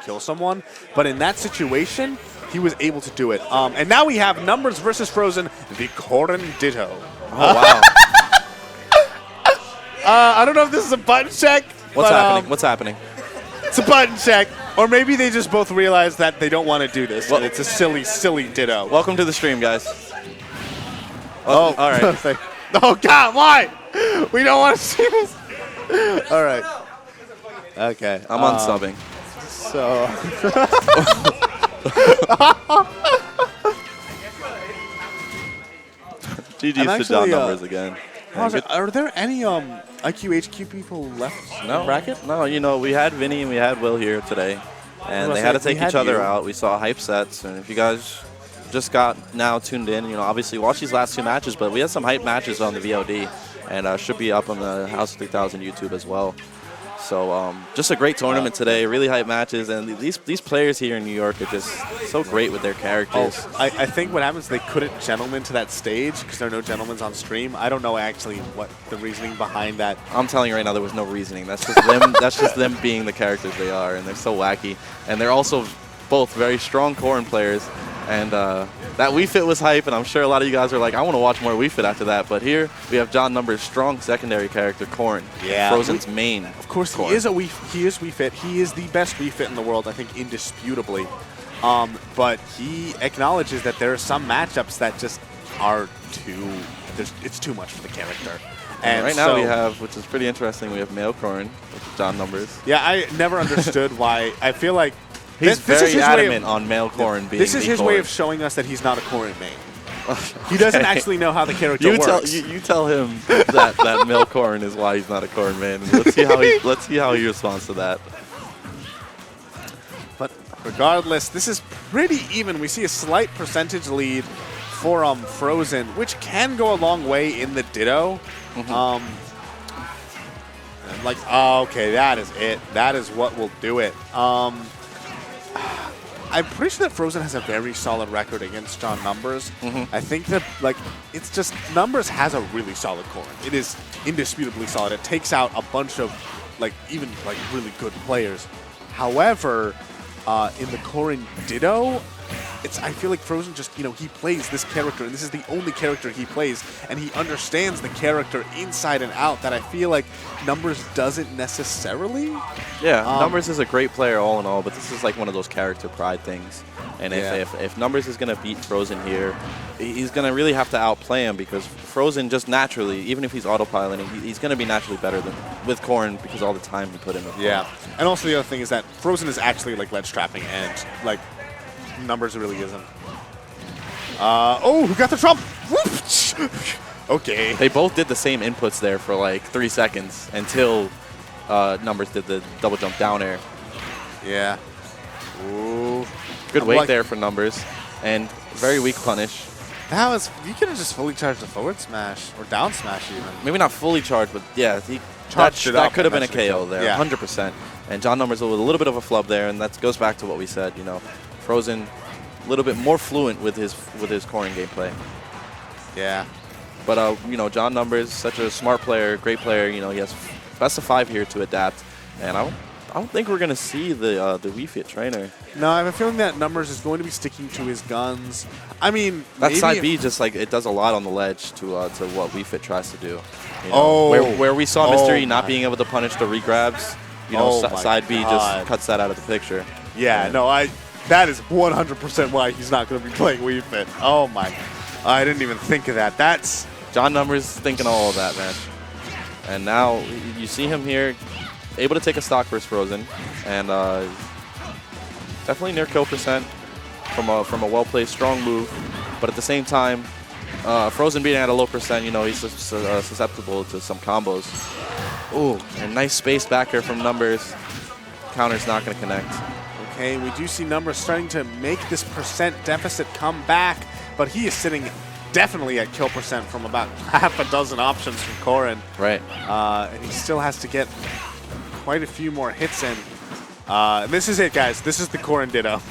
kill someone. But in that situation, he was able to do it. And now we have Numbers versus Frozen, the Corrin Ditto. Oh, wow. I don't know if this is a button check. What's happening? What's happening? It's a button check. Or maybe they just both realize that they don't want to do this. Well, and it's a silly, silly Ditto. Welcome to the stream, guys. Oh, all right. Oh, God, why? We don't want to see this. All right. Okay. I'm unsubbing. So. GG's to John Numbers again. Are there any IQHQ people left in the bracket? No, you know, we had Vinny and we had Will here today, and they had to take each other out. We saw hype sets, and if you guys just got now tuned in, you know, obviously watch these last two matches, but we had some hype matches on the VOD, and should be up on the House of 3000 YouTube as well. So just a great tournament today, really hype matches, and these players here in New York are just so great with their characters. Oh, I think what happens, they couldn't gentleman to that stage because there are no gentlemen's on stream. I don't know actually what the reasoning behind that. I'm telling you right now, there was no reasoning. That's just them. That's just them being the characters they are, and they're so wacky. And they're also both very strong Corrin players. And that Wii Fit was hype, and I'm sure a lot of you guys are like, I want to watch more Wii Fit after that. But here we have John Numbers' strong secondary character, Corrin. Yeah. Frozen's main. Of course, Corrin. he is Wii Fit. He is the best Wii Fit in the world, I think, indisputably. But he acknowledges that there are some matchups that just are it's too much for the character. And right now we have, which is pretty interesting, we have male Corrin with John Numbers. Yeah, I never understood why. I feel like He's very adamant on male Corrin being This is his way of Corrin. showing us that he's not a Corrin main. He doesn't actually know how the character works. You tell him that male Corrin is why he's not a Corrin main. Let's see how he responds to that. But regardless, this is pretty even. We see a slight percentage lead for Frozen, which can go a long way in the Ditto. Like, oh, okay, that is it. That is what will do it. I'm pretty sure that Frozen has a very solid record against John Numbers. I think that, like, it's just Numbers has a really solid Corrin. It is indisputably solid. It takes out a bunch of, like, even, like, really good players. However, in the Corrin Ditto, I feel like Frozen just, you know, he plays this character, and this is the only character he plays, and he understands the character inside and out that I feel like Numbers doesn't necessarily. Yeah, Numbers is a great player all in all, but this is like one of those character pride things. And if Numbers is going to beat Frozen here, he's going to really have to outplay him because Frozen just naturally, even if he's autopiloting, he's going to be naturally better than with Corrin because all the time he put in with Corrin. Yeah, and also the other thing is that Frozen is actually like ledge trapping and like Numbers really isn't. Oh, who got the trump? Okay. They both did the same inputs there for like 3 seconds until Numbers did the double jump down air. Yeah. Ooh. Good weight there for Numbers, and very weak punish. That was, you could have just fully charged the forward smash or down smash even. Maybe not fully charged, but yeah, that could have been a KO there, yeah. 100%. And John Numbers with a little bit of a flub there, and that goes back to what we said. You know, Frozen a little bit more fluent with his Corrin gameplay. Yeah. But you know, John Numbers, such a smart player, great player. You know, he has best of 5 here to adapt, and I don't think we're gonna see the Wii Fit trainer. No, I have a feeling that Numbers is going to be sticking to his guns. I mean, that side B just like it does a lot on the ledge to what Wii Fit tries to do. You know, where we saw Mr. E not being able to punish the regrabs, you know, side B just cuts that out of the picture. Yeah, no, that is 100% why he's not going to be playing Wii Fit. Oh my, I didn't even think of that. That's John Numbers thinking all of that, man. And now you see him here, able to take a stock versus Frozen, and definitely near kill percent from a well-played, strong move. But at the same time, Frozen being at a low percent, you know, he's susceptible to some combos. Ooh, and nice space back here from Numbers. Counter's not going to connect. Okay, we do see Numbers starting to make this percent deficit come back, but he is sitting definitely at kill percent from about half a dozen options from Corrin. Right. And he still has to get quite a few more hits in. This is it, guys. This is the Corrin Ditto.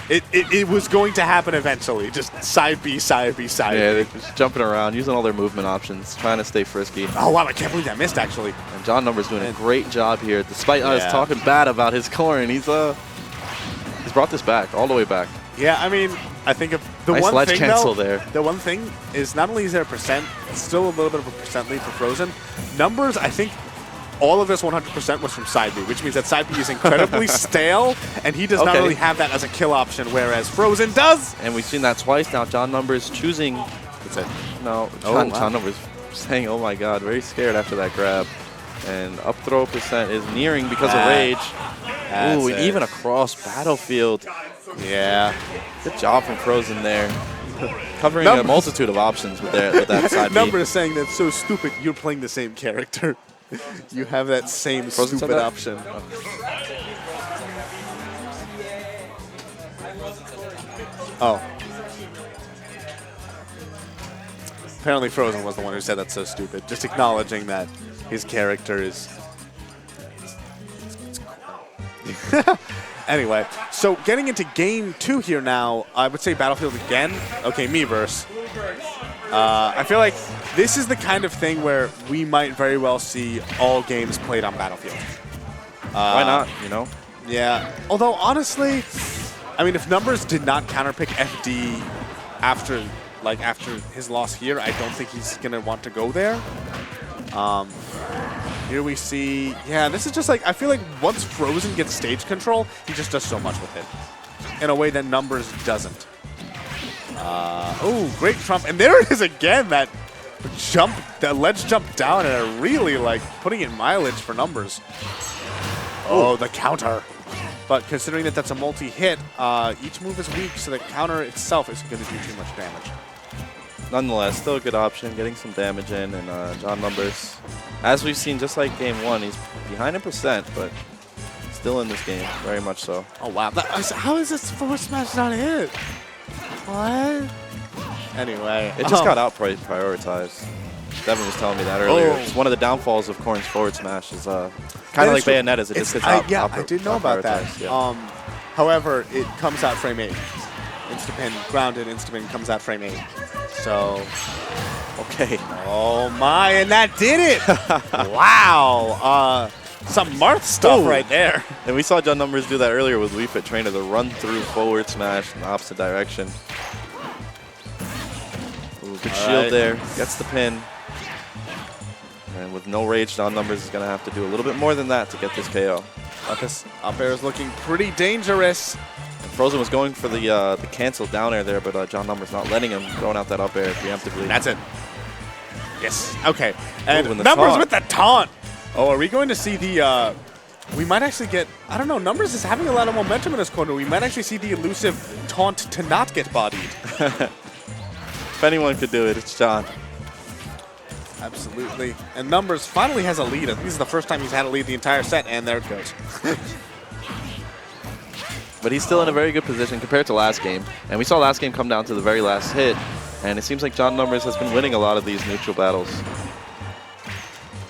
It was going to happen eventually. Just side B, side B, side B. Yeah, they're just jumping around, using all their movement options, trying to stay frisky. Oh, wow, I can't believe that missed, actually. And John Numbers doing a great job here, despite us talking bad about his Corrin. He's He's brought this back, all the way back. Yeah, I mean, I think if the Nice one ledge thing cancel though, there. the one thing is not only is there a percent, it's still a little bit of a percent lead for Frozen. Numbers, I think all of this 100% was from side B, which means that side B is incredibly stale, and he does not really have that as a kill option, whereas Frozen does. And we've seen that twice now. John Numbers choosing. That's it. No, Oh, John Numbers saying, oh my god, very scared after that grab. And up throw percent is nearing because of rage. Ooh, and even across Battlefield. Yeah. Good job from Frozen there. Covering a multitude of options with that side B. Numbers saying that's so stupid, you're playing the same character. You have that same Frozen stupid that? option. Oh. Apparently Frozen was the one who said that's so stupid. Just acknowledging that his character is... Anyway, so getting into game 2 here now, I would say Battlefield again. Okay, Miiverse. I feel like this is the kind of thing where we might very well see all games played on Battlefield. Why not, you know? Yeah. Although, honestly, I mean, if Numbers did not counterpick FD after his loss here, I don't think he's going to want to go there. Here we see, yeah, this is just like, I feel like once Frozen gets stage control, he just does so much with it in a way that Numbers doesn't. Oh, great trump. And there it is again, that jump, that ledge jump down, and it really like putting in mileage for Numbers. Oh, the counter. But considering that that's a multi-hit, each move is weak, so the counter itself isn't going to do too much damage. Nonetheless, still a good option, getting some damage in, and John Numbers, as we've seen just like game 1, he's behind in percent, but still in this game, very much so. Oh, wow. How is this forward smash not a hit? What? Anyway. It just got out prioritized. Devin was telling me that earlier. It's one of the downfalls of Corrin's forward smash is kind of like Bayonetta's. It just gets out. Yeah, I did know about that. Yeah. However, it comes out frame 8. Instapin, grounded, instapin comes out frame 8. So, okay. Oh my, and that did it! Wow. Some Marth stuff right there. And we saw John Numbers do that earlier with Wii Fit Trainer, the run through forward smash in the opposite direction. Ooh, good shield there. Gets the pin. And with no rage, John Numbers is going to have to do a little bit more than that to get this KO. This up air is looking pretty dangerous. Frozen was going for the cancel down air there, but John Numbers not letting him, throwing out that up air preemptively. That's it. Yes. Okay. And Numbers taunt. With the taunt. Oh, are we going to see the... we might actually get... I don't know. Numbers is having a lot of momentum in this corner. We might actually see the elusive taunt to not get bodied. If anyone could do it, it's John. Absolutely. And Numbers finally has a lead. This is the first time he's had a lead the entire set, and there it goes. But he's still in a very good position compared to last game. And we saw last game come down to the very last hit. And it seems like John Numbers has been winning a lot of these neutral battles.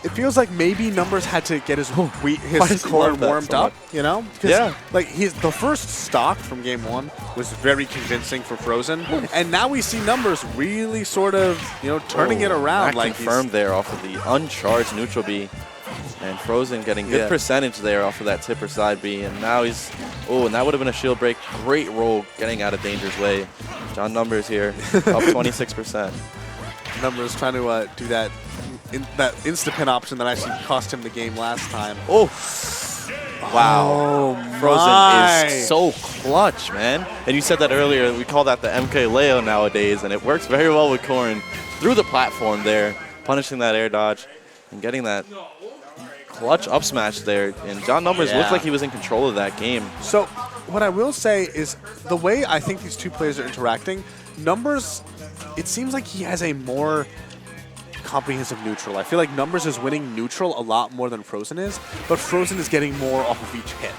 It feels like maybe Numbers had to get his core warmed up, you know? Yeah. Like the first stock from game 1 was very convincing for Frozen, and now we see Numbers really sort of, you know, turning it around. Like confirmed there off of the uncharged neutral B, and Frozen getting good percentage there off of that tipper side B, and now he's and that would have been a shield break. Great roll, getting out of danger's way. John Numbers here, up 26%. Numbers trying to do that. That insta-pin option that actually cost him the game last time. Oh! Wow. Oh, Frozen is so clutch, man. And you said that earlier. We call that the MK Leo nowadays, and it works very well with Corrin through the platform there, punishing that air dodge and getting that clutch up smash there. And John Numbers looked like he was in control of that game. So what I will say is the way I think these two players are interacting, Numbers, it seems like he has a more comprehensive neutral. I feel like Numbers is winning neutral a lot more than Frozen is, but Frozen is getting more off of each hit.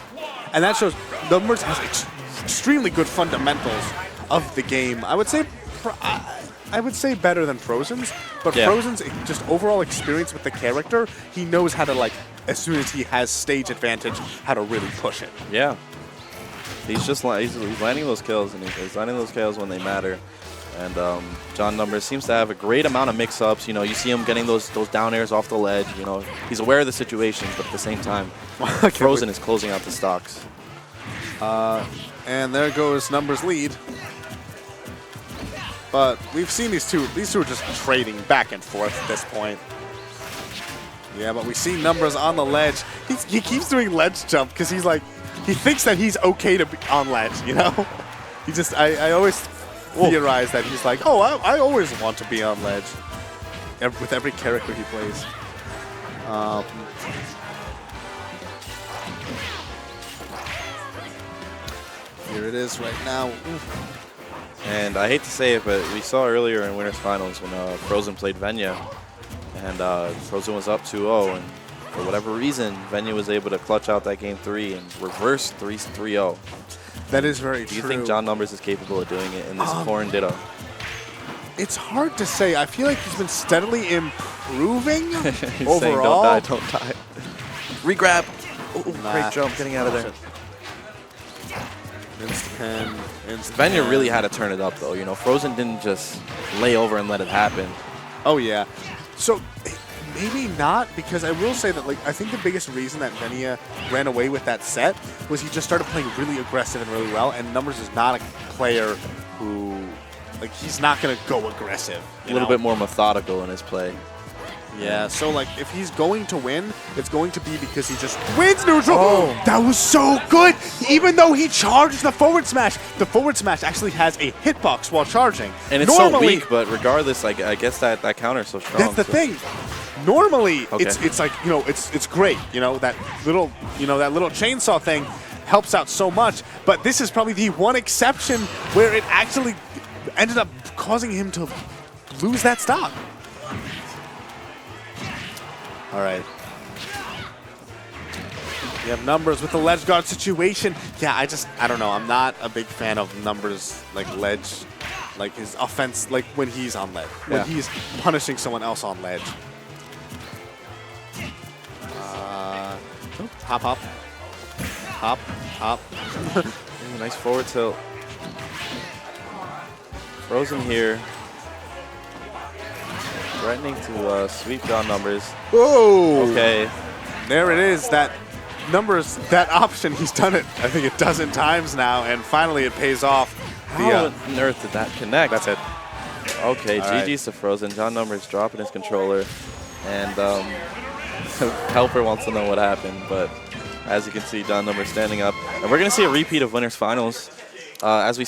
And that shows Numbers has extremely good fundamentals of the game. I would say better than Frozen's, but Frozen's just overall experience with the character, he knows how to, like, as soon as he has stage advantage, how to really push it. Yeah. He's just he's landing those kills, and he's landing those kills when they matter. And John Numbers seems to have a great amount of mix-ups. You know, you see him getting those down airs off the ledge. You know, he's aware of the situations, but at the same time, Frozen is closing out the stocks. And there goes Numbers' lead. But we've seen these two are just trading back and forth at this point. Yeah, but we see Numbers on the ledge. He keeps doing ledge jump because he's like, he thinks that he's okay to be on ledge, you know? He just, I always theorize that he's like, oh, I always want to be on ledge with every character he plays. Here it is right now. And I hate to say it, but we saw earlier in Winners Finals when Frozen played Venya, and Frozen was up 2-0, and for whatever reason, Venya was able to clutch out that game 3 and reverse 3-0. That is very true. Do you think John Numbers is capable of doing it in this Corrin Ditto? It's hard to say. I feel like he's been steadily improving He's overall. saying, don't die, don't die. Regrab. Nah, Great jump, getting out of there. Insta-pen. Venya really had to turn it up, though. You know, Frozen didn't just lay over and let it happen. Oh, yeah. So maybe not, because I will say that, like, I think the biggest reason that Venya ran away with that set was he just started playing really aggressive and really well, and Numbers is not a player who, like, he's not going to go aggressive. A little bit more methodical in his play. Yeah, so, like, if he's going to win, it's going to be because he just wins neutral. Oh. That was so good. Even though he charged the forward smash actually has a hitbox while charging. And it's so weak, but regardless, like, I guess that counter is so strong. That's the thing. Normally, Okay. it's like, you know, it's great. You know, that little chainsaw thing helps out so much. But this is probably the one exception where it actually ended up causing him to lose that stock. All right. You have Numbers with the ledge guard situation. Yeah, I don't know. I'm not a big fan of Numbers, like, ledge, like his offense, like when he's on ledge, when he's punishing someone else on ledge. Hop, hop. Hop, hop. Ooh, nice forward tilt. Frozen here. Threatening to sweep John Numbers. Whoa! Okay. There it is. That Numbers, that option, he's done it, I think, a dozen times now, and finally it pays off. How on earth did that connect? That's it. Okay, All GG's to Frozen. John Numbers dropping his controller. And Helper wants to know what happened, but as you can see, John Numbers standing up. And we're going to see a repeat of Winners Finals as we